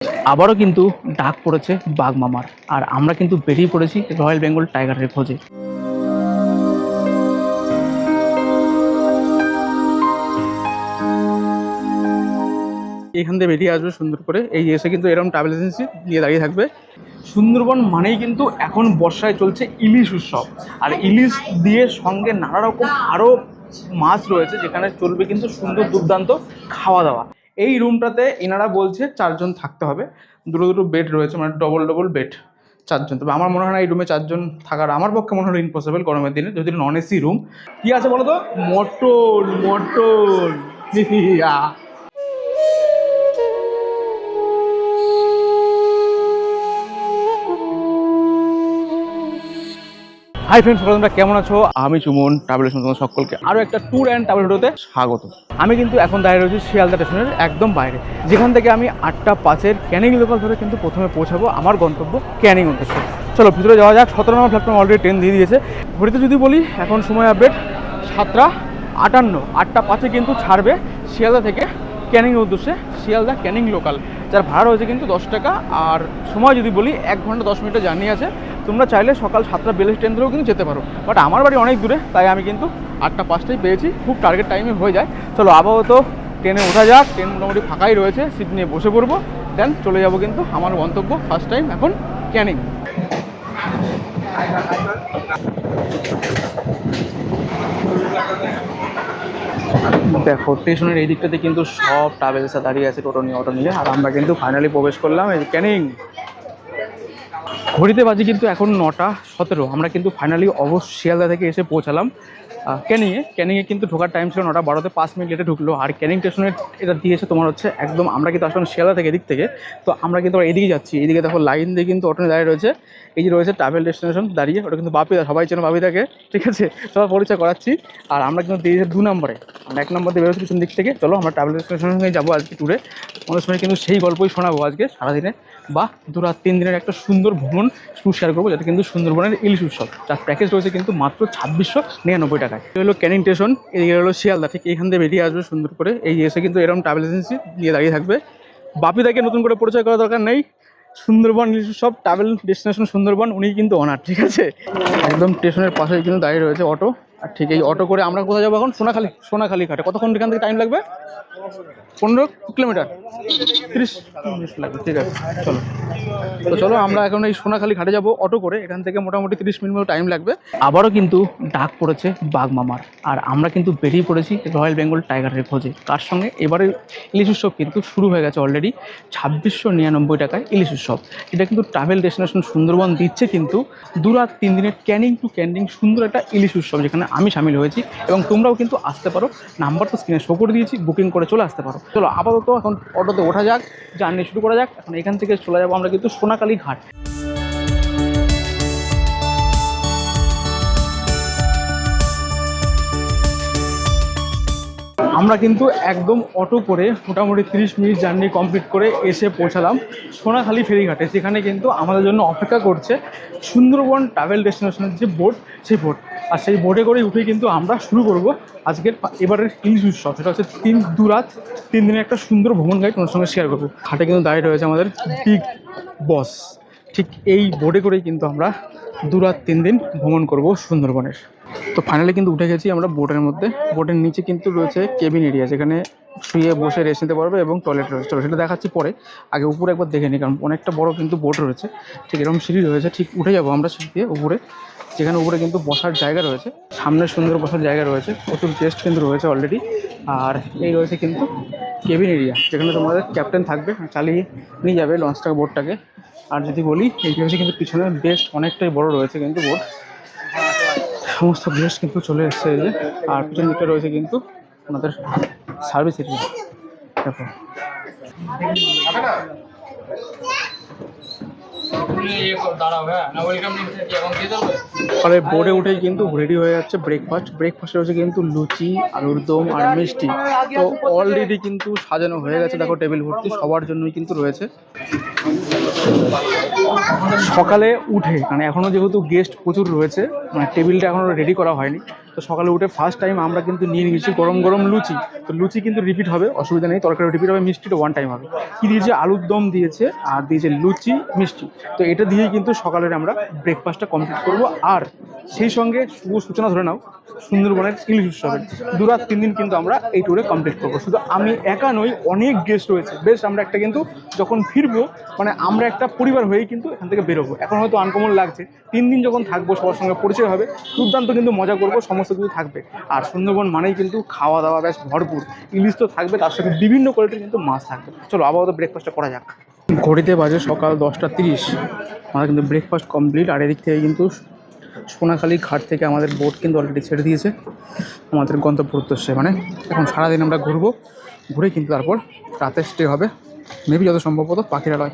আবারও কিন্তু ডাক পড়েছে বাঘ মামার, আর আমরা কিন্তু বেরিয়ে পড়েছি রয়্যাল বেঙ্গল টাইগারের খোঁজে। এখান থেকে বেরিয়ে আসবে সুন্দর করে, এই এসে কিন্তু এরকম ট্রাভেল এজেন্সি দিয়ে দাঁড়িয়ে থাকবে। সুন্দরবন মানেই কিন্তু এখন বর্ষায় চলছে ইলিশ উৎসব, আর ইলিশ দিয়ে সঙ্গে নানা রকম আরও মাছ রয়েছে, যেখানে চলবে কিন্তু সুন্দর দুর্দান্ত খাওয়া দাওয়া। এই রুমটাতে এনারা বলছে 4 জন থাকতে হবে, দুটো দুটো বেড রয়েছে, মানে ডবল ডবল বেড 4 জন। তবে আমার মনে হয় না এই রুমে 4 জন থাকার, আমার পক্ষে মনে হয় ইম্পসিবল গরমের দিনে, যদি নন এসি রুম। কি আছে বলো তো? মটন মটন হাই ফ্রেন্ডস, তোমরা কেমন আছো? আমি সুমন, ট্রাভেলের সঙ্গে তোমাদের সকলকে আরও একটা ট্যুর অ্যান্ড ট্রাভেল ভিডিওতে স্বাগত। আমি কিন্তু এখন দাঁড়িয়ে রয়েছি শিয়ালদা স্টেশনের একদম বাইরে, যেখান থেকে আমি 8টা 5-এর ক্যানিং লোকাল ধরে কিন্তু প্রথমে পৌঁছাবো আমার গন্তব্য ক্যানিং উদ্দেশ্যে। চলো ভিতরে যাওয়া যাক। 17 নম্বর প্ল্যাটফর্ম অলরেডি ট্রেন দিয়ে দিয়েছে। ঘড়িতে যদি বলি এখন সময় আপডেট 7টা 58, 8টা 5-এ কিন্তু ছাড়বে শিয়ালদা থেকে ক্যানিং উদ্দেশ্যে শিয়ালদা ক্যানিং লোকাল, যার ভাড়া রয়েছে কিন্তু 10 টাকা। আর সময় যদি বলি 1 ঘন্টা 10 মিনিটের জার্নি আছে। তোমরা চাইলে সকাল 7টা 42 ট্রেন ধরেও কিন্তু যেতে পারো, বাট আমার বাড়ি অনেক দূরে, তাই আমি কিন্তু 8টা 5টাই পেয়েছি, খুব টার্গেট টাইমে হয়ে যায়। চলো আপাতত ট্রেনে ওঠা যাক। ট্রেন মোটামুটি ফাঁকাই রয়েছে, সিট নিয়ে বসে পড়বো, দেন চলে যাবো কিন্তু আমার গন্তব্য ফার্স্ট টাইম এখন ক্যানিং। দেখো স্টেশনের এই দিকটাতে কিন্তু সব ট্রাভেলসে দাঁড়িয়ে আছে টোটো নিয়ে, অটো নিয়ে, আর আমরা কিন্তু ফাইনালি প্রবেশ করলাম এই ক্যানিং। ঘড়িতে বাজে কিন্তু এখন 9টা 17। আমরা কিন্তু ফাইনালি অবশ্য শিয়ালদা থেকে এসে পৌঁছালাম ক্যানিংয়ে কিন্তু ঢোকার টাইম ছিল 9টা 12-তে, 5 মিনিট লেটে ঢুকলো। আর ক্যানিং স্টেশনের এটা দিয়েছে তোমার হচ্ছে একদম, আমরা কিন্তু আসলাম শিয়ালদা থেকে এদিক থেকে, তো আমরা কিন্তু এদিকে যাচ্ছি। এদিকে দেখো লাইন দিয়ে কিন্তু অটো দাঁড়িয়ে রয়েছে, এই যে রয়েছে ট্রাভেল ডেস্টিনেশন দাঁড়িয়ে, ওটা কিন্তু বাপিদা, সবাই চেনো বাপিদাকে, ঠিক আছে, সবার পরিচয় করাচ্ছি। আর আমরা কিন্তু দিয়েছি 2 নম্বরে, আমরা 1 নম্বর দিয়ে বেরোচ্ছি পিছন দিক থেকে। চলো আমরা ট্রাভেল ডেস্টিনেশনের সঙ্গে যাবো আজকে ট্যুরে, আমাদের সঙ্গে কিন্তু সেই গল্পই শোনাবো আজকে সারাদিনে, বা 2 রাত 3 দিনের একটা সুন্দর ভ্রমণ ট্যুর শেয়ার করবো, যেটা কিন্তু সুন্দরবনের ইলিশ উৎসব, যার প্যাকেজ রয়েছে কিন্তু মাত্র 2699 টাকায়। এই হলো ক্যানিং স্টেশন, এদিকে হলো শিয়ালদা, ঠিক এখান থেকে বেরিয়ে আসবে সুন্দর করে, এই এসে কিন্তু এরকম ট্রাভেল এজেন্সি দিয়ে দাঁড়িয়ে থাকবে। বাপিদাকে নতুন করে পরিচয় করার দরকার নেই, সুন্দরবন ইলিশ উৎসব ট্রাভেল ডেস্টিনেশন সুন্দরবন, উনিই কিন্তু অনার, ঠিক আছে। একদম স্টেশনের পাশেই কিন্তু দাঁড়িয়ে রয়েছে অটো, আর ঠিক এই অটো করে আমরা কোথায় যাবো এখন? সোনাখালি ঘাটে। কতক্ষণ এখান থেকে টাইম লাগবে? 15 কিলোমিটার, 30 মিনিট লাগবে, ঠিক আছে। চলো আমরা এখন এই সোনাখালি ঘাটে যাবো অটো করে, এখান থেকে মোটামুটি 30 মিনিট মতো টাইম লাগবে। আবারও কিন্তু ডাক পড়েছে বাঘ মামার, আর আমরা কিন্তু বেরিয়ে পড়েছি রয়্যাল বেঙ্গল টাইগারের খোঁজে। তার সঙ্গে এবারে ইলিশ উৎসব কিন্তু শুরু হয়ে গেছে অলরেডি। 2699 টাকায় ইলিশ উৎসব, এটা কিন্তু ট্রাভেল ডেস্টিনেশন সুন্দরবন দিচ্ছে কিন্তু 2 রাত 3 দিনের ক্যানিং টু ক্যানিং সুন্দর একটা ইলিশ উৎসব, যেখানে আমি সামিল হয়েছি, এবং তোমরাও কিন্তু আসতে পারো। নাম্বার তো স্ক্রিনে শো করে দিয়েছি, বুকিং করে চলে আসতে পারো। চলো আপাতত এখন অটোতে ওঠা যাক, জার্নি শুরু করা যাক। এখন এখান থেকে চলে যাবো আমরা কিন্তু সোনাখালি ঘাট। আমরা কিন্তু একদম অটো করে মোটামুটি 30 মিনিট জার্নি কমপ্লিট করে এসে পৌঁছালাম সোনাখালি ফেরিঘাটে, যেখানে কিন্তু আমাদের জন্য অপেক্ষা করছে সুন্দরবন ট্রাভেল ডেস্টিনেশনের যে বোট, সেই বোট। আর সেই বোটে করে উঠে কিন্তু আমরা শুরু করব আজকের এবারের ইলিশ উৎসব, সেটা হচ্ছে 2 রাত 3 দিনের একটা সুন্দর ভ্রমণ গাইড তোমার সঙ্গে শেয়ার করবো। ঘাটে কিন্তু দাঁড়িয়ে রয়েছে আমাদের বিগ বস, ঠিক এই বোটে করেই কিন্তু আমরা 2 রাত 3 দিন ভ্রমণ করব সুন্দরবনের। তো ফাইনালি কিন্তু উঠে গেছি আমরা বোটের মধ্যে। বোটের নিচে কিন্তু রয়েছে কেবিন এরিয়া, যেখানে শুয়ে বসে রেস্ট নিতে পারবে, এবং টয়লেট রয়েছে। চলো সেটা দেখাচ্ছি পরে, আগে উপরে একবার দেখে নিই, কারণ অনেকটা বড় কিন্তু বোট রয়েছে। ঠিক এরকম সিঁড়ি রয়েছে, ঠিক উঠে যাবো আমরা সিঁড়ি দিয়ে উপরে, যেখানে উপরে কিন্তু বসার জায়গা রয়েছে, সামনে সুন্দর বসার জায়গা রয়েছে, প্রচুর গেস্ট কিন্তু রয়েছে অলরেডি। আর এই রয়েছে কিন্তু কেবিন এরিয়া, যেখানে তোমাদের ক্যাপ্টেন থাকবে, চালিয়ে নিয়ে যাবে লঞ্চটাকে, বোটটাকে। আর যদি বলি এই রয়েছে কিন্তু পিছনে বেস্ট অনেকটাই বড় রয়েছে কিন্তু বোট, সমস্ত গেস্ট কিন্তু চলে এসছে এই যে। আর পিছন দিকটা রয়েছে কিন্তু আমাদের সার্ভিস এরিয়া, দেখো। ফলে বোর্ডে উঠেই কিন্তু রেডি হয়ে যাচ্ছে ব্রেকফাস্ট রয়েছে কিন্তু লুচি, আলুর দম আর মিষ্টি। তো অলরেডি কিন্তু সাজানো হয়ে গেছে, দেখো টেবিল ভর্তি, সবার জন্যই কিন্তু রয়েছে। সকালে উঠে, মানে এখনও যেহেতু গেস্ট প্রচুর রয়েছে, মানে টেবিলটা এখনও রেডি করা হয়নি, তো তো সকালে উঠে ফার্স্ট টাইম আমরা কিন্তু নিয়ে নিয়েছি গরম গরম লুচি। তো লুচি কিন্তু রিপিট হবে, অসুবিধা নেই, তরকারি রিপিট হবে, মিষ্টিটা ওয়ান টাইম হবে। কী দিয়েছে, আলুর দম দিয়েছে আর দিয়েছে লুচি মিষ্টি। তো এটা দিয়েই কিন্তু সকালের আমরা ব্রেকফাস্টটা কমপ্লিট করবো। আর সেই সঙ্গে শুভ সূচনা ধরে নাও সুন্দরবনের ইলিশ উৎসবের। 2-3 দিন কিন্তু আমরা এই ট্যুরে কমপ্লিট করবো। শুধু আমি একা নই, অনেক গেস্ট রয়েছে। বেশ আমরা একটা কিন্তু যখন ফিরবো মানে আমরা একটা পরিবার হয়েই কিন্তু এখান থেকে বেরোবো। এখন হয়তো আনকমন লাগছে, 3 দিন যখন থাকবো সবার সঙ্গে পরিচয় হবে, দুর্দান্ত কিন্তু মজা করবো, সমস্ত কিছু থাকবে। আর সুন্দরবন মানেই কিন্তু খাওয়া দাওয়া বেশ ভরপুর। ইলিশ তো থাকবে, তার সাথে বিভিন্ন কোয়ালিটির কিন্তু মাছ থাকবে। চলো আপাতত ব্রেকফাস্টটা করা যাক। ঘড়িতে বাজে সকাল 10টা 30। আমরা কিন্তু ব্রেকফাস্ট কমপ্লিট। আর এদিক থেকে কিন্তু সোনাখালী ঘাট থেকে আমাদের বোট কিন্তু অলরেডি ছেড়ে দিয়েছে আমাদের গন্তব্য উদ্দেশ্যে। মানে এখন সারাদিন আমরা ঘুরবো, ঘুরে কিন্তু তারপর রাতে স্টে হবে, মেবি যত সম্ভবত পাখিরালয়।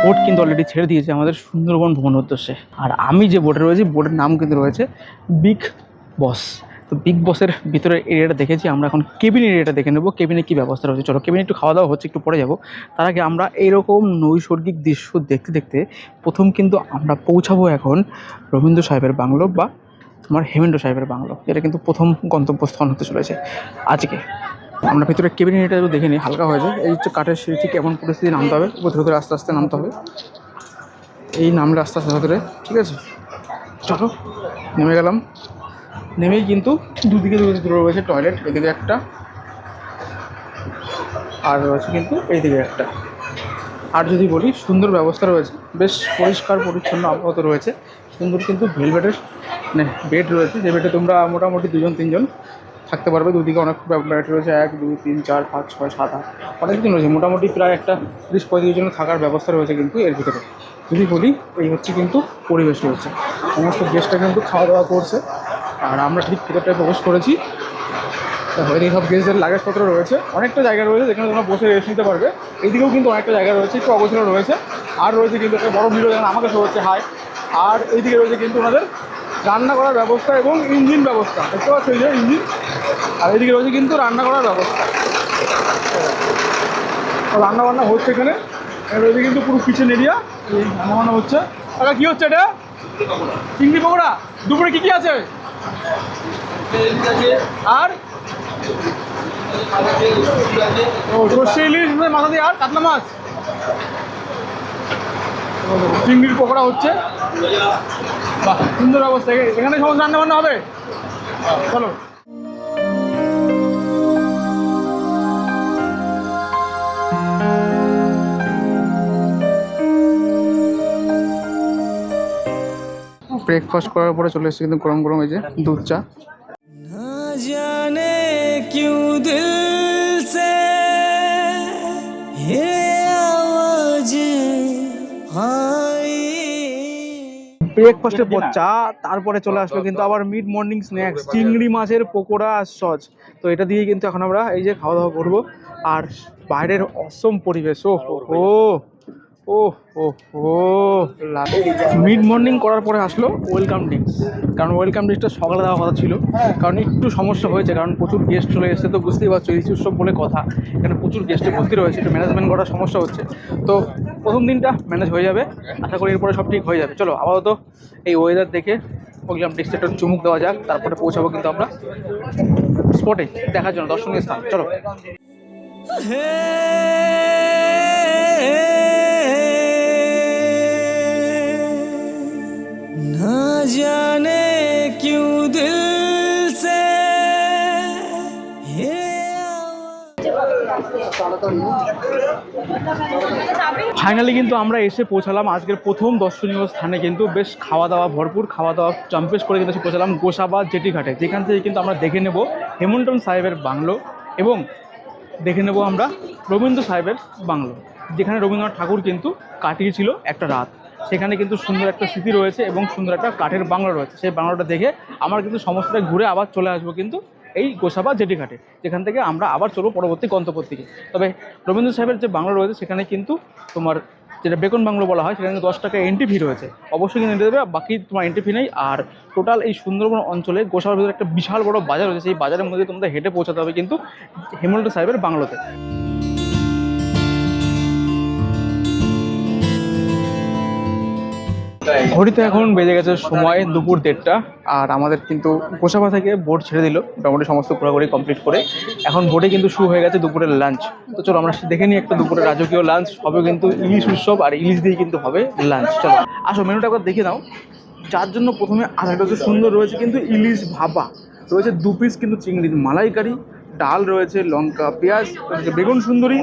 বোট কিন্তু অলরেডি ছেড়ে দিয়েছে আমাদের সুন্দরবন ভ্রমণের উদ্দেশ্যে। আর আমি যে বোটে রয়েছি, বোটের নাম কিন্তু রয়েছে বিগ বস। তো বিগ বসের ভিতরে এরিয়াটা দেখেছি, আমরা এখন কেবিন এরিয়াটা দেখে নেবো, কেবিনে কী ব্যবস্থা রয়েছে। চলো কেবিনে একটু খাওয়া দাওয়া হচ্ছে, একটু পরে যাবো। তার আগে আমরা এইরকম নৈসর্গিক দৃশ্য দেখতে দেখতে প্রথম কিন্তু আমরা পৌঁছাবো এখন রবীন্দ্র সাহেবের বাংলো বা তোমার হেমেন্দ্র সাহেবের বাংলো। এটা কিন্তু প্রথম গন্তব্যস্থান হতে চলেছে আজকে। আমরা ভিতরে কেবিন এরিয়াটা একটু দেখে নিই, হালকা হয়ে যায়। এই হচ্ছে কাঠের সিঁড়ি, ঠিক এমন পরিস্থিতি নামতে হবে, ধরে ধরে আস্তে আস্তে নামতে হবে। এই নামলে আস্তে আস্তে ধরে, ঠিক আছে চলো নেমে গেলাম। নেমেই কিন্তু দুদিকে রয়েছে টয়লেট, এদিকে একটা আর রয়েছে কিন্তু এইদিকে একটা। আর যদি বলি সুন্দর ব্যবস্থা রয়েছে, বেশ পরিষ্কার পরিচ্ছন্ন আপাতত রয়েছে। সুন্দর কিন্তু ভেলভেটের মানে বেড রয়েছে, যে বেডে তোমরা মোটামুটি 2-3 জন থাকতে পারবে। দুদিকে অনেক বেড রয়েছে, 1 2 3 4 5 6 7 8 অনেক দিন রয়েছে। মোটামুটি প্রায় একটা 30-35 জন থাকার ব্যবস্থা রয়েছে কিন্তু এর ভিতরে। যদি বলি এই হচ্ছে কিন্তু পরিবেশ রয়েছে, সমস্ত গেস্টরা কিন্তু খাওয়া দাওয়া করছে। আর আমরা ঠিক ভিতরটায় প্রবেশ করেছি। এদিকে সব গেস্টদের লাগেজপত্র রয়েছে, অনেকটা জায়গা রয়েছে যেখানে তোমরা বসে রেস্ট নিতে পারবে। এইদিকেও কিন্তু অনেকটা জায়গা রয়েছে, একটু অগোছালো রয়েছে। আর রয়েছে কিন্তু একটা বড় ভিডিও যেখানে আমাকে শো হচ্ছে হাই। আর এইদিকে রয়েছে কিন্তু ওনাদের রান্না করার ব্যবস্থা এবং ইঞ্জিন ব্যবস্থা, দেখতে পাচ্ছ এই যে ইঞ্জিন। আর এইদিকে রয়েছে কিন্তু রান্না করার ব্যবস্থা, রান্না বান্না হচ্ছে এখানে। রয়েছে কিন্তু পুরো কিচেন এরিয়া, এই রান্না বান্না হচ্ছে। আচ্ছা কী হচ্ছে এটা? চিংড়ি পকোড়া। দুপুরে কী কী আছে? আর ও সর্ষে ইলিশ মাথা দিয়ে, আর কাতলা মাছ, চিংড়ির পকোড়া হচ্ছে। বাহ সুন্দর অবস্থা, এখানে সমস্ত রান্না বান্না হবে। চলো ব্রেকফাস্ট করার পরে চলে এসেছে কিন্তু গরম গরম এই যে দুধ চা। জানে কিউ দিল সে হে আওয়াজ হাই। ব্রেকফাস্টের পর চা, তারপরে চলে আসলো কিন্তু আবার মিড মর্নিং স্ন্যাক্স, চিংড়ি মাছের পকোড়া আর সস। তো এটা দিয়ে কিন্তু এখন আমরা এই যে খাওয়া দাওয়া করবো। আর বাইরের অসম পরিবেশ, ও ও ও ও ও মিড মর্নিং করার পরে আসলো ওয়েলকাম ড্রিঙ্কস। কারণ ওয়েলকাম ড্রিঙ্কসটা সকালে দেওয়ার কথা ছিল, কারণ একটু সমস্যা হয়েছে, কারণ প্রচুর গেস্ট চলে এসেছে। তো বুঝতেই পারছো ইলিশ উৎসব বলে কথা, এখানে প্রচুর গেস্টে ভর্তি রয়েছে, একটু ম্যানেজমেন্ট করার সমস্যা হচ্ছে। তো প্রথম দিনটা ম্যানেজ হয়ে যাবে, আশা করি এরপরে সব ঠিক হয়ে যাবে। চলো আপাতত এই ওয়েদার দেখে ওয়েলকাম ড্রিঙ্কসটা একটু চুমুক দেওয়া যাক, তারপরে পৌঁছাবো কিন্তু আমরা স্পটে দেখার জন্য দর্শনীয় স্থান। চলো জানে কিউ দিল সে ফাইনালি কিন্তু আমরা এসে পৌঁছালাম আজকের প্রথম দর্শনীয় স্থানে। কিন্তু বেশ খাওয়া দাওয়া ভরপুর, খাওয়া দাওয়া চাম্পেশ করে কিন্তু পৌঁছালাম গোসাবা জেটি ঘাটে, যেখান থেকে কিন্তু আমরা দেখে নেব হেমন্টন সাহেবের বাংলো এবং দেখে নেব আমরা রবীন্দ্র সাহেবের বাংলো, যেখানে রবীন্দ্রনাথ ঠাকুর কিন্তু কাটিয়েছিল একটা রাত। সেখানে কিন্তু সুন্দর একটা স্মৃতি রয়েছে এবং সুন্দর একটা কাঠের বাংলো রয়েছে। সেই বাংলোটা দেখে আমরা কিন্তু সমস্তটা ঘুরে আবার চলে আসবো কিন্তু এই গোসাবা জেটি ঘাটে, যেখান থেকে আমরা আবার চলবো পরবর্তী গন্তব্যের দিকে। তবে রবীন্দ্র সাহেবের যে বাংলো রয়েছে সেখানে কিন্তু তোমার যেটা বেকন বাংলো বলা হয়, সেখানে 10 টাকা এন্ট্রি ফি রয়েছে, অবশ্যই কিন্তু এন্ট্রি দেবে, বাকি তোমার এন্ট্রি ফি নেই। আর টোটাল এই সুন্দরবন অঞ্চলে গোসাবার ভিতরে একটা বিশাল বড় বাজার রয়েছে, সেই বাজারের মধ্যে তোমাদের হেঁটে পৌঁছাতে হবে কিন্তু হেমন্ত সাহেবের বাংলোতে। ঘড়িতে এখন বেজে গেছে সময় দুপুর 1:30, আর আমাদের কিন্তু গোসাবা থেকে বোট ছেড়ে দিল মোটামুটি সমস্ত ঘোরাঘুরি কমপ্লিট করে। এখন বোটে কিন্তু শুরু হয়ে গেছে দুপুরের লাঞ্চ। তো চলো আমরা দেখে নিই একটা দুপুরের রাজকীয় লাঞ্চ হবে, কিন্তু ইলিশ উৎসব আর ইলিশ দিয়ে কিন্তু হবে লাঞ্চ। চলো আসো মেনুটা একবার দেখে নাও। যার জন্য প্রথমে আরেকটা হচ্ছে সুন্দর রয়েছে কিন্তু ইলিশ ভাপা রয়েছে, 2 পিস কিন্তু চিংড়ি মালাইকারি, ডাল রয়েছে, লঙ্কা পেঁয়াজ রয়েছে, বেগুন সুন্দরী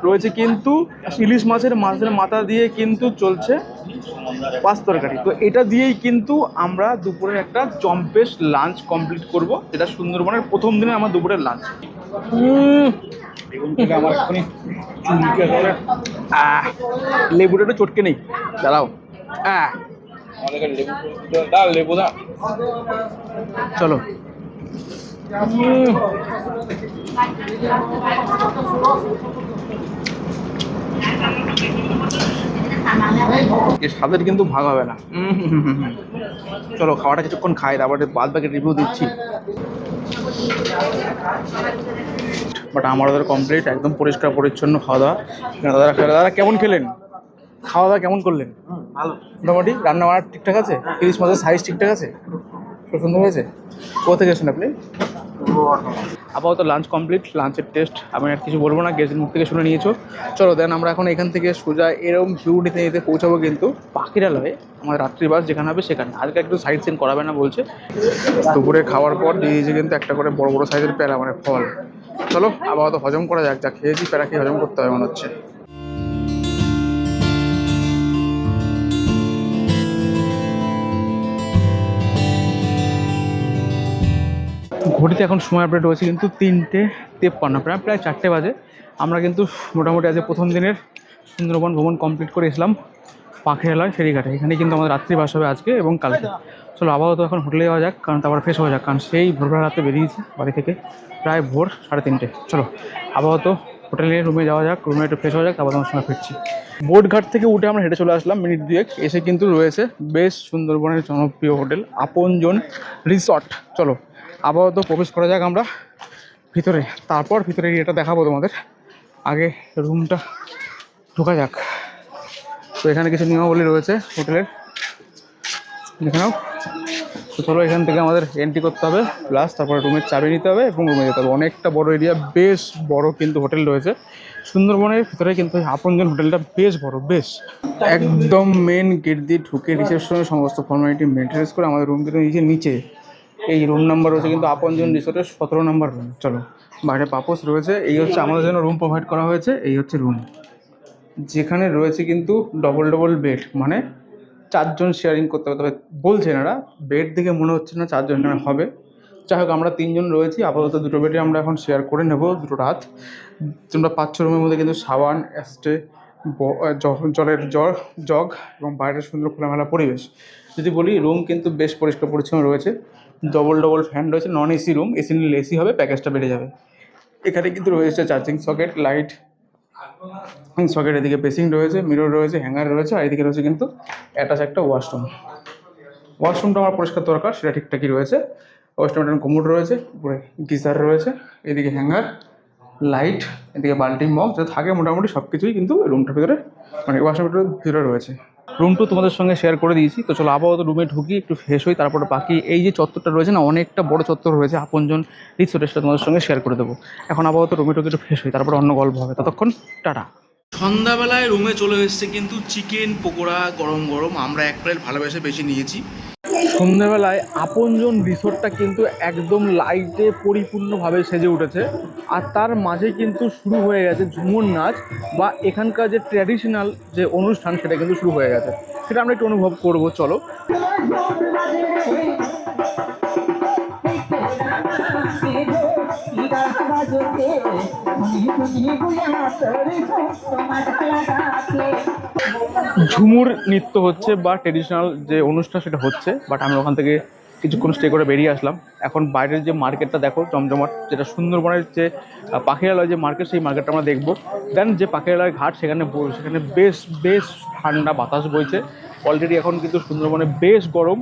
রয়েছে, কিন্তু ইলিশ মাছের মাথা দিয়ে কিন্তু চলছে পাঁচ তরকারি। তো এটা দিয়েই কিন্তু আমরা দুপুরের একটা জম্পেশ লাঞ্চ কমপ্লিট করব, যেটা সুন্দরবনের প্রথম দিনে আমার দুপুরের লাঞ্চ। আমার এখনই লেবুটা একটু চটকে নেই, দাঁড়াও। লেবু দা, চলো। স্বাদের কিন্তু ভাগ হবে না। চলো খাওয়াটা কিছুক্ষণ খাই, তারপরে বাদ বাকি রিভিউ দিচ্ছি। বাট আমার ওদের কমপ্লিট, একদম পরিষ্কার পরিচ্ছন্ন খাওয়া দাওয়া। দাদা কেমন খেলেন, খাওয়া দাওয়া কেমন করলেন? ভালো, মোটামুটি। রান্না বান্না ঠিকঠাক আছে? ইলিশ মাছের সাইজ ঠিকঠাক আছে? খুব সুন্দর হয়েছে। কোথা থেকে গেছেন আপনি? আপাতত লাঞ্চ কমপ্লিট, লাঞ্চের টেস্ট আমি আর কিছু বলবো না, গেস্টের মুখ থেকে শুনে নিয়েছো। চলো দেন আমরা এখন এখান থেকে সোজা এরকম ভিউ নিতে নিতে পৌঁছাবো কিন্তু পাখিরালয়ে, আমাদের রাত্রি বাস যেখানে হবে সেখানে। আজকে একটু সাইড সিন করাবে না বলছে। দুপুরে খাওয়ার পর দিয়ে দিয়েছে কিন্তু একটা করে বড় বড় সাইজের প্যারা, মানে ফল। চলো আপাতত হজম করা যাক, যা খেয়েছি প্যারা খেয়ে হজম করতে হবে মনে হচ্ছে। ঘড়িতে এখন সময় আপডেট রয়েছে কিন্তু 3:53, প্রায় 4টে বাজে। আমরা কিন্তু মোটামুটি আজকে প্রথম দিনের সুন্দরবন ভ্রমণ কমপ্লিট করে এসলাম পাখিরালয় ফেরিঘাটে। এখানে কিন্তু আমাদের রাত্রি বাস হবে আজকে এবং কালকে। চলো আপাতত এখন হোটেলে যাওয়া যাক, কারণ তারপর ফ্রেশ হওয়া যাক, কারণ সেই ভোরবেলা রাতে বেরিয়েছি বাড়ি থেকে প্রায় ভোর 3:30। চলো আপাতত হোটেলের রুমে যাওয়া যাক, রুমে একটু ফ্রেশ হওয়া যাক, তারপর তোমার সঙ্গে ফিরছি। বোট ঘাট থেকে উঠে আমরা হেঁটে চলে আসলাম মিনিট 2 এসে কিন্তু রয়েছে বেশ সুন্দরবনের জনপ্রিয় হোটেল আপনজন রিসর্ট। চলো আপাতত প্রবেশ করা যাক আমরা ভিতরে, তারপর ভিতরে এটা দেখাবো তোমাদের। আগে রুমটা ঢোকা যাক। তো এখানে কিছু নিয়মাবলী রয়েছে হোটেলের, দেখে নাও। তো চলো এখান থেকে আমাদের এন্ট্রি করতে হবে, প্লাস তারপরে রুমের চাবি নিতে হবে এবং রুমে যেতে হবে। অনেকটা বড় এরিয়া, বেশ বড় কিন্তু হোটেল রয়েছে সুন্দরবনের ভিতরে, কিন্তু আপনজন হোটেলটা বেশ বড়, বেশ একদম মেন গেট দিয়ে ঢুকে রিসেপশনের সমস্ত ফর্মালিটি মেনটেন্স করে আমাদের রুম কিন্তু নিচে এই রুম নাম্বার রয়েছে কিন্তু আপনজন রিসোর্টের 17 নম্বর রুম। চলো বাইরে পাপোস রয়েছে, এই হচ্ছে আমাদের জন্য রুম প্রোভাইড করা হয়েছে। এই হচ্ছে রুম, যেখানে রয়েছে কিন্তু ডবল বেড, মানে 4 জন শেয়ারিং করতে হবে। তবে বলছে এনারা, বেড দেখে মনে হচ্ছে না 4 জন এখানে হবে। যাই হোক আমরা 3 জন রয়েছি আপাতত, 2টো বেডে আমরা এখন শেয়ার করে নেব 2টো রাত। তোমরা 5-6 রুমের মধ্যে কিন্তু সাবান, স্টে, জলের জগ এবং বাইরের সুন্দর খোলামেলা পরিবেশ। যদি বলি রুম কিন্তু বেশ পরিষ্কার পরিচ্ছন্ন রয়েছে, ডবল ফ্যান রয়েছে, নন এসি রুম, এসি নিলে এসি হবে, প্যাকেজটা বেড়ে যাবে। এখানে কিন্তু রয়েছে চার্জিং সকেট, লাইট সকেট, এদিকে বেসিং রয়েছে, মিরর রয়েছে, হ্যাঙ্গার রয়েছে, আর এদিকে রয়েছে কিন্তু অ্যাটাচ একটা ওয়াশরুমটা আমার পরিষ্কার দরকার, সেটা ঠিকঠাকই রয়েছে। ওয়াশরুমে একটা কমোড রয়েছে, উপরে গিজার রয়েছে, এদিকে হ্যাঙ্গার, লাইট, এদিকে বাল্টি, মগ যা থাকে মোটামুটি সব কিছুই কিন্তু রুমটার ভিতরে, মানে ওয়াশরুমটার ভিতরে রয়েছে। রুমটা তোমাদের সঙ্গে শেয়ার করে দিয়েছি। তো চলো আপাতত রুমে ঢুকি, একটু ফ্রেশ হই, তারপরে বাকি এই যে চত্বরটা রয়েছে না, অনেকটা বড় চত্বর রয়েছে আপনজন রিসোর্টের, সেটা তোমাদের সঙ্গে শেয়ার করে দেবো। এখন আপাতত রুমে ঢুকে একটু ফ্রেশ হই, তারপরে অন্য গল্প হবে। ততক্ষণ টাটা। সন্ধ্যাবেলায় রুমে চলে এসেছে কিন্তু চিকেন পকোড়া গরম গরম, আমরা 1 প্লেট ভালোবেসে বেশি নিয়েছি। সন্ধ্যাবেলায় আপনজন রিসোর্টটা কিন্তু একদম লাইটে পরিপূর্ণভাবে সেজে উঠেছে, আর তার মাঝে কিন্তু শুরু হয়ে গেছে ঝুমুর নাচ, বা এখানকার যে ট্র্যাডিশনাল যে অনুষ্ঠান সেটা কিন্তু শুরু হয়ে গেছে, সেটা আমরা একটু অনুভব করব। চলো ঝুমুর নৃত্য হচ্ছে বা ট্রেডিশনাল যে অনুষ্ঠান সেটা হচ্ছে, বাট আমি ওখান থেকে কিছুক্ষণ স্টে করে বেরিয়ে আসলাম। এখন বাইরের যে মার্কেটটা দেখো জমজমাট, যেটা সুন্দরবনের যে পাখিরালয় যে মার্কেট, সেই মার্কেটটা আমরা দেখবো। দেন যে পাখিরালয় ঘাট, সেখানে বেশ ঠান্ডা বাতাস বইছে অলরেডি। এখন কিন্তু সুন্দরবনে বেশ গরম,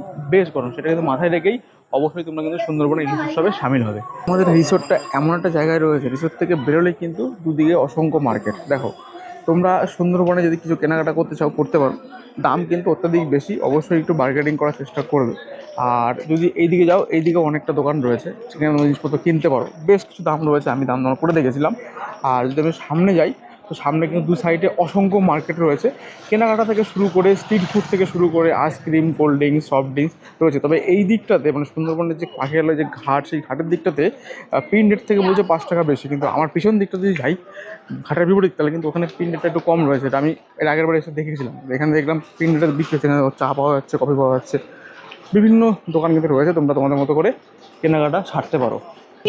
সেটা কিন্তু মাথায় রেখেই অবশ্যই তোমরা কিন্তু সুন্দরবনে ইলিশ উৎসবে সামিল হবে। আমাদের রিসোর্টটা এমন একটা জায়গায় রয়েছে, রিসোর্ট থেকে বেরোলেই কিন্তু দুদিকে অসংখ্য মার্কেট। দেখো তোমরা সুন্দরবনে যদি কিছু কেনাকাটা করতে চাও করতে পারো, দাম কিন্তু অত্যাধিক বেশি, অবশ্যই একটু বার্গেনিং করার চেষ্টা করবে। আর যদি এইদিকে যাও, এইদিকে অনেকটা দোকান রয়েছে সেখানে জিনিসপত্র কিনতে পারো, বেশ কিছু দাম রয়েছে, আমি দাম করে দেখেছিলাম। আর যদি আমি সামনে যাই, তো সামনে কিন্তু দু সাইডে অসংখ্য মার্কেট রয়েছে, কেনাকাটা থেকে শুরু করে স্ট্রিট ফুড থেকে শুরু করে ice cream, cold drinks, soft drinks রয়েছে। তবে এই দিকটাতে মানে সুন্দরবনের যে পাখিরালয় যে ঘাট, সেই ঘাটের দিকটাতে পিন রেট থেকে বলছে 5 টাকা বেশি, কিন্তু আমার পিছন দিকটা যদি যাই ঘাটের বিপরীত তাহলে কিন্তু ওখানে পিন রেটটা একটু কম রয়েছে। এটা আমি এর আগের বার এসে দেখেছিলাম, এখানে দেখলাম পিন রেটের বিক্রি হচ্ছে, এখানে চা পাওয়া যাচ্ছে, কফি পাওয়া যাচ্ছে, বিভিন্ন দোকান কিন্তু রয়েছে, তোমরা তোমাদের মতো করে কেনাকাটা ছাড়তে পারো।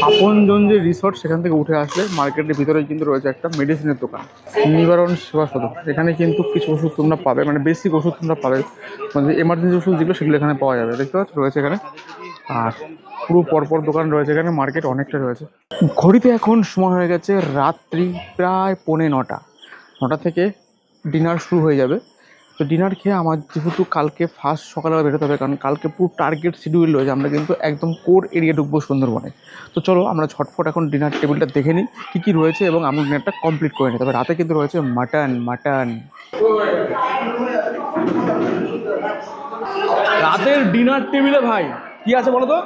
আপনজন যে রিসর্ট, সেখান থেকে উঠে আসলে মার্কেটের ভিতরে কিন্তু রয়েছে একটা মেডিসিনের দোকান, নিবারণ সেবা সদন। এখানে কিন্তু কিছু ওষুধ তোমরা পাবে, মানে বেসিক ওষুধ তোমরা পাবে, মানে এমার্জেন্সি ওষুধ যেগুলো সেগুলো এখানে পাওয়া যাবে, দেখতে পাচ্ছ রয়েছে এখানে। আর পুরো পরপর দোকান রয়েছে এখানে, মার্কেট অনেকটা রয়েছে। ঘড়িতে এখন সময় হয়ে গেছে রাত্রি প্রায় 9:45। 9টা থেকে ডিনার শুরু হয়ে যাবে। তো ডিনার খেয়ে আমার যেহেতু কালকে ফার্স্ট সকালবেলা বেরোতে হবে, কারণ কালকে পুরো টার্গেট শিডিউল রয়েছে, আমরা কিন্তু একদম কোর এরিয়া ঢুকবো সুন্দরবনে। তো চলো আমরা ঝটফট এখন ডিনার টেবিলটা দেখে নিই কী কী রয়েছে এবং আমরা ডিনারটা কমপ্লিট করে নিই। তবে রাতে কিন্তু রয়েছে মাটন। রাতের ডিনার টেবিলে ভাই কি আছে বলো তো?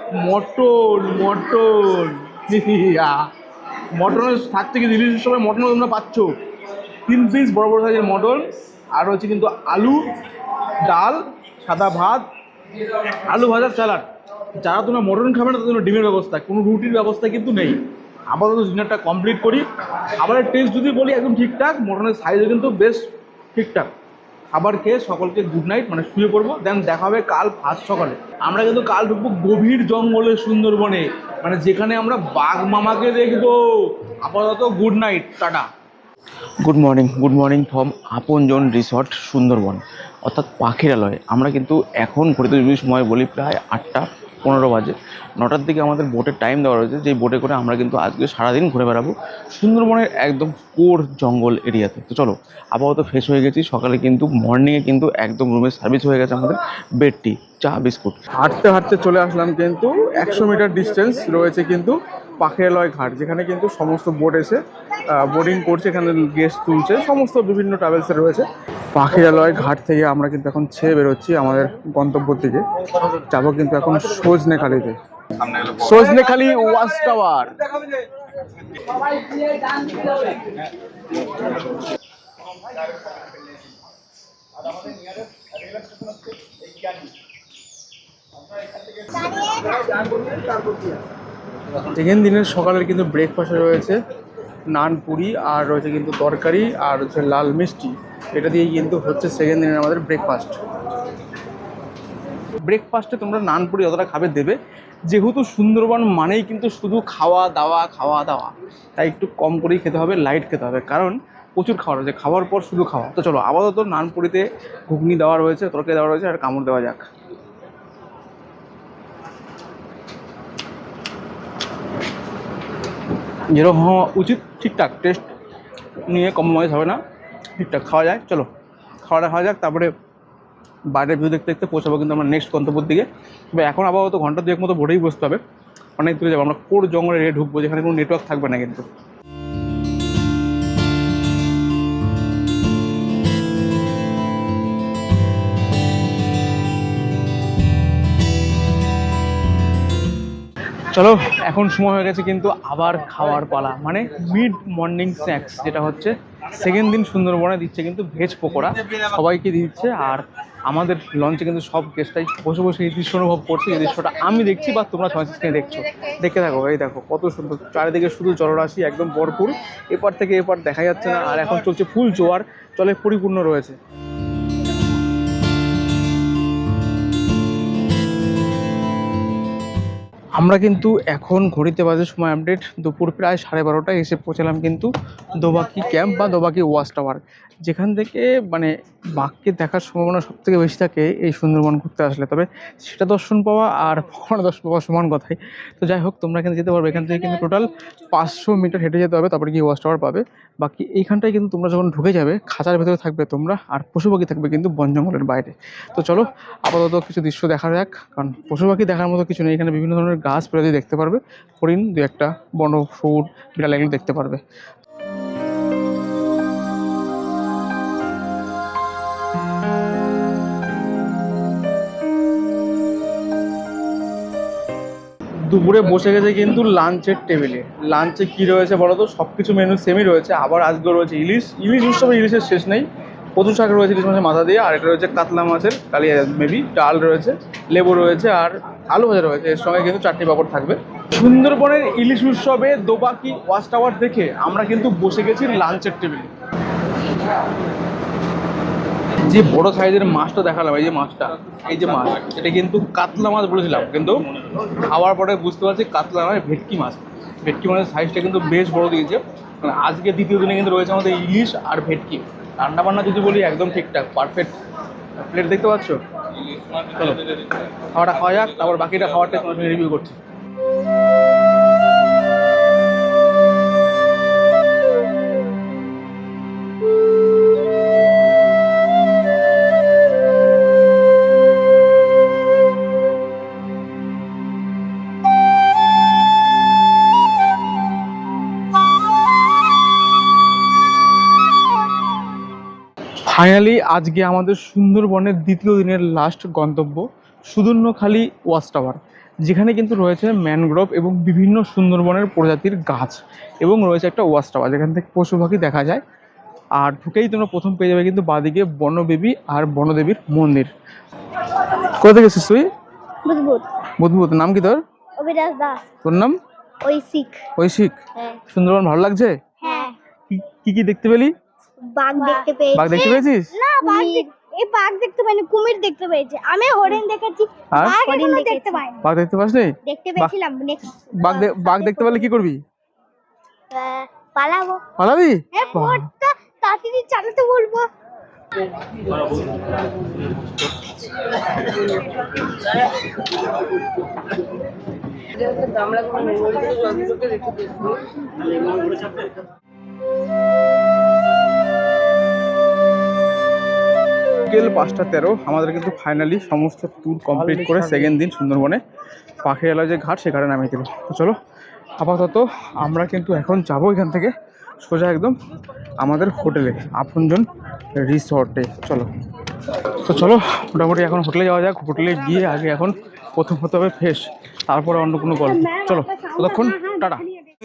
মটনের থাকছে কি, রিলিজের সময় মটন তোমরা পাচ্ছ 3 পিস বড় বড় সাইজের মটন, আর হচ্ছে কিন্তু আলু, ডাল, সাদা ভাত, আলু ভাজা, স্যালাড। যারা তোমরা মটন খাবে না তাদের জন্য ডিমের ব্যবস্থা, কোনো রুটির ব্যবস্থা কিন্তু নেই। আপাতত ডিনারটা কমপ্লিট করি। খাবারের টেস্ট যদি বলি একদম ঠিকঠাক, মটনের সাইজও কিন্তু বেশ ঠিকঠাক। খাবার খেয়ে সকলকে গুড নাইট, মানে শুয়ে পড়বো, দেন দেখা হবে কাল ফার্স্ট সকালে। আমরা কিন্তু কাল ঢুকবো গভীর জঙ্গলের সুন্দরবনে, মানে যেখানে আমরা বাঘ মামাকে দেখবো। আপাতত good night, tata. Good morning from আপনজন রিসর্ট সুন্দরবন, অর্থাৎ পাখিরালয়। আমরা কিন্তু এখন ঘড়িতে যদি সময় বলি প্রায় 8:15 বাজে। 9টার দিকে আমাদের বোটের টাইম দেওয়া রয়েছে, যেই বোটে করে আমরা কিন্তু আজকে সারাদিন ঘুরে বেড়াবো সুন্দরবনের একদম কোর জঙ্গল এরিয়াতে। তো চলো, আপাতত ফ্রেশ হয়ে গেছি। সকালে কিন্তু মর্নিংয়ে কিন্তু একদম রুমের সার্ভিস হয়ে গেছে আমাদের, বেড টি, চা, বিস্কুট। হাঁটতে চলে আসলাম কিন্তু 100 মিটার ডিস্টেন্স রয়েছে কিন্তু পাখিরালয় ঘাট, যেখানে কিন্তু সমস্ত বোট এসে বোর্ডিং করছে, এখানে গেস্ট তুলছে, সমস্ত বিভিন্ন ট্রাভেলসের রয়েছে। পাখিরালয় ঘাট থেকে আমরা কিন্তু এখন ছেড়ে বেরোচ্ছি আমাদের গন্তব্যের দিকে। যাবো কিন্তু এখন সজনেখালিতে, সজনেখালি ওয়াচ টাওয়ার। সেকেন্ড দিনের সকালের কিন্তু ব্রেকফাস্টে রয়েছে নান, পুরি, আর রয়েছে কিন্তু তরকারি, আর হচ্ছে লাল মিষ্টি। এটা দিয়েই কিন্তু হচ্ছে সেকেন্ড দিনের আমাদের ব্রেকফাস্টে তোমরা নান, পুরি যতটা খাবে দেবে, যেহেতু সুন্দরবন মানেই কিন্তু শুধু খাওয়া দাওয়া, তাই একটু কম করেই খেতে হবে, লাইট খেতে হবে, কারণ প্রচুর খাওয়া রয়েছে, খাওয়ার পর শুধু খাওয়া। তো চলো, আপাতত নান, পুরিতে ঘুগনি দেওয়া রয়েছে, তরকারি দেওয়া রয়েছে, আর কামড় দেওয়া যাক। যেরকম হওয়া উচিত, ঠিকঠাক টেস্ট নিয়ে কম্প্রোমাইজ হবে না, ঠিকঠাক খাওয়া যায়। চলো খাওয়াটা খাওয়া যাক, তারপরে বাইরের ভিউ দেখতে দেখতে পৌঁছাবো কিন্তু আমরা নেক্সট গন্তব্যের দিকে। তবে এখন আপাতত ঘন্টা 2 মতো বোটেই বসতে হবে, অনেক দূরে যাবো আমরা, কোর জঙ্গলে ঢুকবো, যেখানে কোনো নেটওয়ার্ক থাকবে না কিন্তু। চলো, এখন সময় হয়ে গেছে কিন্তু আবার খাওয়ার পালা, মানে মিড মর্নিং স্ন্যাক্স, যেটা হচ্ছে সেকেন্ড দিন সুন্দরবনে দিচ্ছে কিন্তু ভেজ পকোড়া, সবাইকে দিচ্ছে। আর আমাদের লঞ্চে কিন্তু সব গেস্টটাই বসে বসে এই দৃশ্য অনুভব করছে, এই দৃশ্যটা আমি দেখছি বা তোমরা সঙ্গে দেখছো। দেখে থাকো, এই দেখো কত সুন্দর, চারিদিকে শুধু জলরাশি একদম ভরপুর, এপার থেকে এপার দেখা যাচ্ছে না। আর এখন চলছে ফুল জোয়ার, জলে পরিপূর্ণ রয়েছে। আমরা কিন্তু এখন ঘড়িতে বাজে সময় আপডেট দুপুর প্রায় 12:30 এসে পৌঁছালাম কিন্তু দোবাকি ক্যাম্প বা দোবাকি ওয়াচ টাওয়ার, যেখান থেকে মানে বাঘকে দেখার সম্ভাবনা সবথেকে বেশি থাকে এই সুন্দরবন ঘুরতে আসলে। তবে সেটা দর্শন পাওয়া আর পকোড়া দর্শন পাওয়া সমান কথাই। তো যাই হোক, তোমরা এখানে যেতে পারবে, এখান থেকে কিন্তু টোটাল 500 মিটার হেঁটে যেতে হবে, তারপরে গিয়ে ওয়াচ টাওয়ার পাবে। বাকি এইখানটায় কিন্তু তোমরা যখন ঢুকে যাবে, খাঁচার ভেতরে থাকবে তোমরা, আর পশু পাখি থাকবে কিন্তু বন জঙ্গলের বাইরে। তো চলো আপাতত কিছু দৃশ্য দেখা যাক, কারণ পশু পাখি দেখার মতো কিছু নেই এখানে। বিভিন্ন ধরনের গাছ প্রজাতি দেখতে পারবে, হরিণ, 2-1টা, 1 বড় শুঁড়, বিড়াল, এগুলো দেখতে পারবে। আমরা কিন্তু এখন দুপুরে বসে গেছে কিন্তু লাঞ্চের টেবিলে। লাঞ্চে কি রয়েছে বলো তো? সব কিছু মেনু সেমই রয়েছে। আবার আজকে রয়েছে ইলিশ। ইলিশ উৎসবে ইলিশের শেষ নেই। কচু শাক রয়েছে ইলিশ মাছের মাথা দিয়ে, আর এটা রয়েছে কাতলা মাছের কালিয়া মেবি, ডাল রয়েছে, লেবু রয়েছে, আর আলু ভাজা রয়েছে। এর সঙ্গে কিন্তু চাটনি পাপড় থাকবে। সুন্দরবনের ইলিশ উৎসবে দোবাকি ওয়াচ টাওয়ার দেখে আমরা কিন্তু বসে গেছি লাঞ্চের টেবিলে। যে বড় সাইজের মাছটা দেখালাম, এই যে মাছটা, এই যে মাছ, এটা কিন্তু কাতলা মাছ বলেছিলাম, কিন্তু খাওয়ার পরে বুঝতে পারছি কাতলা নয়, ভেটকি মাছ। ভেটকি মাছের সাইজটা কিন্তু বেশ বড় দিয়েছে। আজকে দ্বিতীয় দিনে কিন্তু রয়েছে আমাদের ইলিশ আর ভেটকি। রান্না বান্না যদি বলি একদম ঠিকঠাক, পারফেক্ট। প্লেট দেখতে পাচ্ছ? চলো খাওয়াটা খাওয়া যাক, তারপর বাকিটা খাওয়ারটা তোমার সঙ্গে রিভিউ করছি। ফাইনালি আজকে আমাদের সুন্দরবনের দ্বিতীয় দিনের লাস্ট গন্তব্য সুদর্ণখালি ওয়াচ টাওয়ার, যেখানে কিন্তু রয়েছে ম্যানগ্রোভ এবং বিভিন্ন সুন্দরবনের প্রজাতির গাছ, এবং রয়েছে একটা ওয়াচ টাওয়ার যেখান থেকে পশু পাখি দেখা যায়। আর ঢুকেই তোমরা প্রথম পেয়ে যাবে কিন্তু বাদিকে বনবেবী আর বনদেবীর মন্দির। কোথা থেকে এসেছিস তুই? বুধবুধ। বুধবুধ, নাম কি তোর? অভিরাজ দাস। তোর নাম? ঐশিক। ঐশিক। হ্যাঁ। সুন্দরবন ভালো লাগছে? হ্যাঁ। কি কি দেখতে পেলি? বাঘ দেখতে পেয়েছি। বাঘ দেখতে পেয়েছিস? না, বাঘ দেখতে পাইনি, কুমির দেখতে পেয়েছি। আমি হরিণ দেখেছি, বাঘ হরিণ দেখতে পাইনি। বাঘ দেখতে পাসনি? দেখতে পেয়েছিলাম। বাঘ দেখতে পেলে কি করবি? পালাবো। পালাবি? হ্যাঁ, পড়তা তাড়াতাড়ি চালাতে বলবো। বিকেল 5:13 আমাদের কিন্তু ফাইনালি সমস্ত ট্যুর কমপ্লিট করে সেকেন্ড দিন সুন্দরবনে পাখিরালয় যে ঘাট, সে ঘাটে নামিয়ে দিল। তো চলো আপাতত আমরা কিন্তু এখন যাবো এখান থেকে সোজা একদম আমাদের হোটেলে, আপনজন রিসর্টে। চলো মোটামুটি এখন হোটেলে যাওয়া যাক। হোটেলে গিয়ে আগে এখন প্রথম হতে হবে ফ্রেশ, তারপরে অন্য কোনো গল্প। চলো ততক্ষণ টাটা।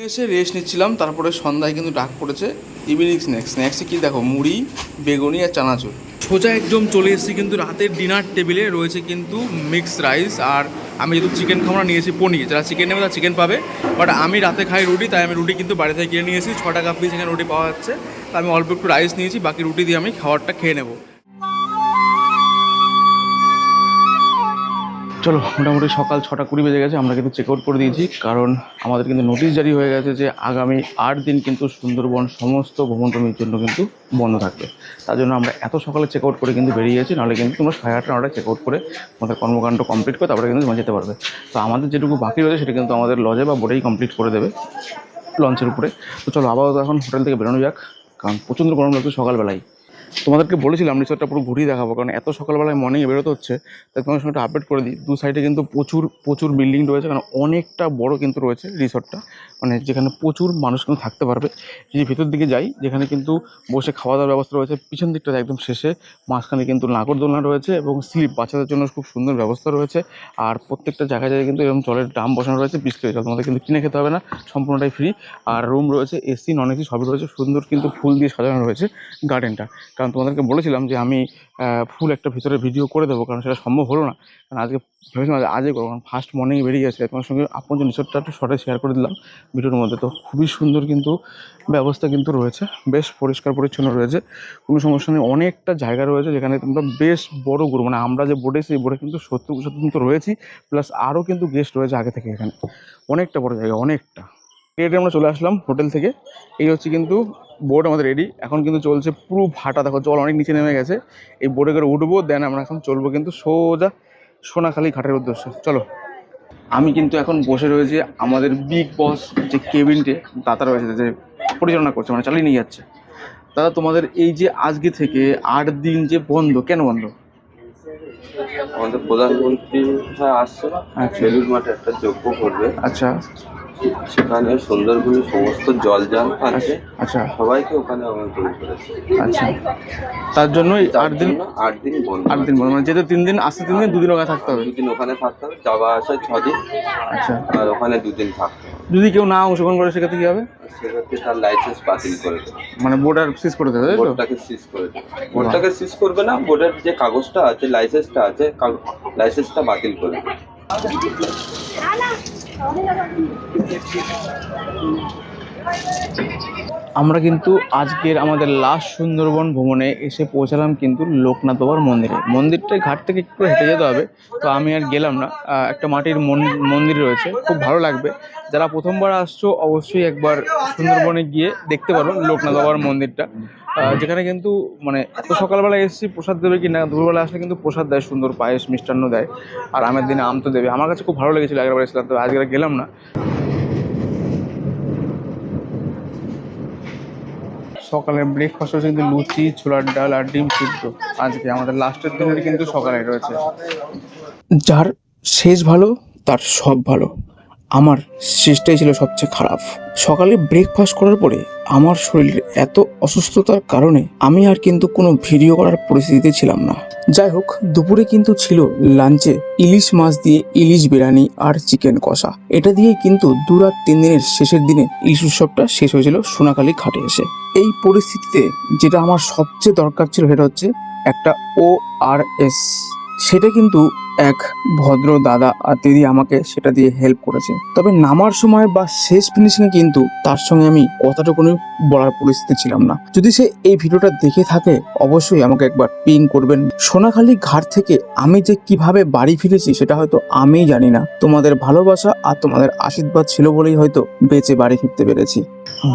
এসে রেস্ট নিচ্ছিলাম, তারপরে সন্ধ্যায় কিন্তু ডাক পড়েছে ইভিনিং স্ন্যাক্সে কি দেখো, মুড়ি, বেগুনি আর চানাচুর। সোজা একদম চলে এসেছি কিন্তু রাতের ডিনার টেবিলে। রয়েছে কিন্তু মিক্সড রাইস, আর আমি যেহেতু চিকেন খাবো না নিয়েছি পনির। যারা চিকেন নেবে তারা চিকেন পাবে, বাট আমি রাতে খাই রুটি, তাই আমি রুটি কিন্তু বাড়ি থেকে কিনে নিয়েছি। 6 টাকা পিস এখানে রুটি পাওয়া যাচ্ছে, তো আমি অল্প একটু রাইস নিয়েছি, বাকি রুটি দিয়ে আমি খাবারটা খেয়ে নেবো। চলো মোটামুটি সকাল 6:20 বেজে গেছে, আমরা কিন্তু চেক আউট করে দিয়েছি, কারণ আমাদের কিন্তু নোটিশ জারি হয়ে গেছে যে আগামী 8 দিন কিন্তু সুন্দরবন সমস্ত ভ্রমণভূমির জন্য কিন্তু বন্ধ থাকবে। তার জন্য আমরা এত সকালে চেক আউট করে কিন্তু বেরিয়ে গেছি, নাহলে কিন্তু তোমরা 8:30 9টায় চেক আউট করে আমাদের কর্মকাণ্ড কমপ্লিট করে তারপরে কিন্তু তোমরা যেতে পারবে। তো আমাদের যেটুকু বাকি রয়েছে সেটা কিন্তু আমাদের লজে বা বোটেই কমপ্লিট করে দেবে লঞ্চের উপরে। তো চলো আপাতত এখন হোটেল থেকে বেরোনো যাক, কারণ প্রচণ্ড গরম লাগছে সকালবেলায়। তোমাদেরকে বলেছিলাম রিসর্টটা পুরো ঘুরিয়ে দেখাবো, কারণ এত সকালবেলায় মর্নিংয়ে বেরোতে হচ্ছে, তাই তোমাদের সঙ্গে আপডেট করে দিই। দু সাইডে কিন্তু প্রচুর বিল্ডিং রয়েছে, কারণ অনেকটা বড় কিন্তু রয়েছে রিসর্টটা, মানে যেখানে প্রচুর মানুষ কিন্তু থাকতে পারবে। যদি ভিতর দিকে যাই, যেখানে কিন্তু বসে খাওয়া দাওয়ার ব্যবস্থা রয়েছে, পিছন দিকটা একদম শেষে মাঝখানে কিন্তু নাগরদোলনা রয়েছে এবং স্লিপ বাচ্চাদের জন্য খুব সুন্দর ব্যবস্থা রয়েছে। আর প্রত্যেকটা জায়গায় কিন্তু এরকম জলের ড্রাম বসানো রয়েছে, বিস্কুট জল তোমাদের কিন্তু কিনে খেতে হবে না, সম্পূর্ণটাই ফ্রি। আর রুম রয়েছে এসি নন এসি সবই রয়েছে, সুন্দর কিন্তু ফুল দিয়ে সাজানো রয়েছে গার্ডেনটা। কারণ তোমাদেরকে বলেছিলাম যে আমি ফুল একটা ভিতরে ভিডিও করে দেবো, কারণ সেটা সম্ভব হলো না, কারণ আজকে ভেবেছিলাম আজকে করবো, কারণ ফার্স্ট মর্নিংয়ে বেরিয়ে গেছে। তোমার সঙ্গে আপনজন রিসর্টটা একটু শর্টে শেয়ার করে দিলাম ভিডিওর মধ্যে। তো খুবই সুন্দর কিন্তু ব্যবস্থা কিন্তু রয়েছে, বেশ পরিষ্কার পরিচ্ছন্ন রয়েছে, কোনো সমস্যা নেই। অনেকটা জায়গা রয়েছে যেখানে তোমরা বেশ বড় গ্রুপ, মানে আমরা যে বোটে সেই বোটে কিন্তু 70 কিন্তু রয়েছি, প্লাস আরও কিন্তু গেস্ট রয়েছে আগে থেকে। এখানে অনেকটা বড় জায়গা, অনেকটা। রেডি আমরা চলে আসলাম হোটেল থেকে, এই হচ্ছে কিন্তু বোট আমাদের রেডি। এখন কিন্তু চলছে পুরো ভাটা, দেখো জল অনেক নিচে নেমে গেছে। এই বোটে করে উঠবো, দেন আমরা এখন চলবো কিন্তু সোজা সোনাখালি ঘাটের উদ্দেশ্যে। চলো আমি কিন্তু এখন বসে রয়েছে আমাদের বিগ বস যে কেবিনটে দাদা রয়েছে, যে পরিচালনা করছে, মানে চালিয়ে নিয়ে যাচ্ছে। দাদা তোমাদের এই যে আজকে থেকে 8 দিন যে বন্ধ, কেন বন্ধ? আমাদের প্রধানমন্ত্রী আসছে, বেলুর মাঠে একটা যজ্ঞ করবে। আচ্ছা। সেখানে সুন্দরবনের সমস্ত জলযান আছে, আচ্ছা সবাইকে ওখানে আমন্ত্রণ করেছে। আচ্ছা, তার জন্যই তার 8 দিন, জন্য 8 দিন বন্ধ। 8 দিন বলো, মানে যেহেতু 3 দিন আসতে 3 দিন 2 দিন ওখানে থাকতে হবে। 2 দিন ওখানে থাকতে হবে, যাওয়া আসা 6 দিন, আচ্ছা, আর ওখানে 2 দিন থাকতে হবে। যদি কেউ না অংশগ্রহণ করে সেক্ষেত্রে কি হবে? সেক্ষেত্রে তার লাইসেন্স বাতিল করে দেবে, মানে বোর্ডার সিজ করে দেবে, তাই তো? বোর্ডটাকে সিজ করে দেবে। বোর্ডটাকে সিজ করবে না, বোর্ডের যে কাগজটা আছে, লাইসেন্সটা আছে, লাইসেন্সটা বাতিল করে দেবে। আমরা কিন্তু আজকের আমাদের লাস্ট সুন্দরবন ভ্রমণে এসে পৌঁছালাম কিন্তু লোকনাথ বাবার মন্দিরে। মন্দিরটা ঘাট থেকে একটু হেঁটে যেতে হবে, তো আমি আর গেলাম না। একটা মাটির মন্দির রয়েছে, খুব ভালো লাগবে। যারা প্রথমবার আসছো অবশ্যই একবার সুন্দরবনে গিয়ে দেখতে পারো লোকনাথ বাবার মন্দিরটা, যেখানে কিন্তু মানে এত সকালবেলা এসেছি, প্রসাদ দেবে কি না, দুপুরবেলা আসলে কিন্তু প্রসাদ দেয়, সুন্দর পায়েস মিষ্টান্ন দেয়, আর আমের দিনে আম তো দেবে। আমার কাছে খুব ভালো লেগেছিলো, আগেরবার এসেছিলাম, তো আজকে আর গেলাম না। সকালের ব্রেকফাস্ট হচ্ছে কিন্তু লুচি, ছোলার ডাল আর ডিম সিদ্ধ। আজকে আমাদের লাস্টের দিনের কিন্তু সকালে রয়েছে। যার শেষ ভালো তার সব ভালো, আমার শেষটাই ছিল সবচেয়ে খারাপ। সকালে ব্রেকফাস্ট করার পরে আমার শরীরের এত অসুস্থতার কারণে আমি আর কিন্তু কোনো ভিডিও করার পরিস্থিতিতে ছিলাম না। যাই হোক, দুপুরে কিন্তু ছিল লাঞ্চে ইলিশ মাছ দিয়ে ইলিশ বিরিয়ানি আর চিকেন কষা। এটা দিয়ে কিন্তু 2 রাত 3 দিনের শেষের দিনে ইলিশ উৎসবটা শেষ হয়েছিল সোনাখালী ঘাটে এসে। এই পরিস্থিতিতে যেটা আমার সবচেয়ে দরকার ছিল সেটা হচ্ছে একটা ORS। সেটা কিন্তু এক ভদ্র দাদা আর দিদি আমাকে সেটা দিয়ে হেল্প করেছে। তবে নামার সময় বা শেষ ফিনিশিংয়ে কিন্তু তার সঙ্গে আমি কথাটুকুনি বলার পরিস্থিতি ছিলাম না। যদি সে এই ভিডিওটা দেখে থাকে অবশ্যই আমাকে একবার পিং করবেন। সোনাখালী ঘাট থেকে আমি যে কিভাবে বাড়ি ফিরেছি সেটা হয়তো আমিই জানি না, তোমাদের ভালোবাসা আর তোমাদের আশীর্বাদ ছিল বলেই হয়তো বেঁচে বাড়ি ফিরতে পেরেছি।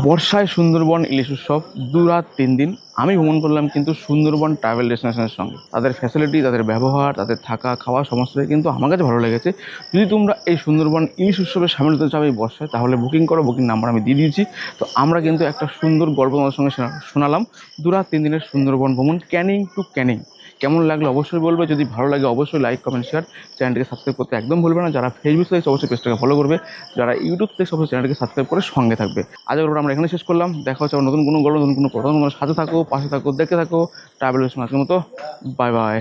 বর্ষায় সুন্দরবন ইলিশ উৎসব 2 রাত 3 দিন আমি ভ্রমণ করলাম কিন্তু সুন্দরবন ট্রাভেল ডেস্টিনেশনের সঙ্গে। তাদের ফ্যাসিলিটি, তাদের ব্যবহার, তাদের থাকা খাওয়া সমস্তটাই কিন্তু আমার কাছে ভালো লেগেছে। যদি তোমরা এই সুন্দরবন ইলিশ উৎসবে সামিল হতে চাও এই বর্ষায়, তাহলে বুকিং করো, বুকিং নাম্বার আমি দিয়ে দিয়েছি। তো আমরা কিন্তু একটা সুন্দর গল্প তোমাদের সঙ্গে শোনালাম 2 রাত 3 দিনের সুন্দরবন ভ্রমণ ক্যানিং টু ক্যানিং। কেমন লাগলো অবশ্যই বলবে, যদি ভালো লাগে অবশ্যই লাইক কমেন্ট শেয়ার, চ্যানেলটিকে সাবস্ক্রাইব করতে একদম ভুলবে না। যারা ফেসবুক দেখছে অবশ্যই পেজটাকে ফলো করবে, যারা ইউটিউব দেখছে অবশ্যই চ্যানেলটিকে সাবস্ক্রাইব করে সঙ্গে থাকবে। আজকের গল্পটা আমরা এখানে শেষ করলাম, দেখা হচ্ছে নতুন কোনো গল্প, নতুন কোনো প্রধান, সাথে থাকো, পাশে থাকো, দেখতে থাকো ট্রাভেল। আজকের মতো বাই বাই।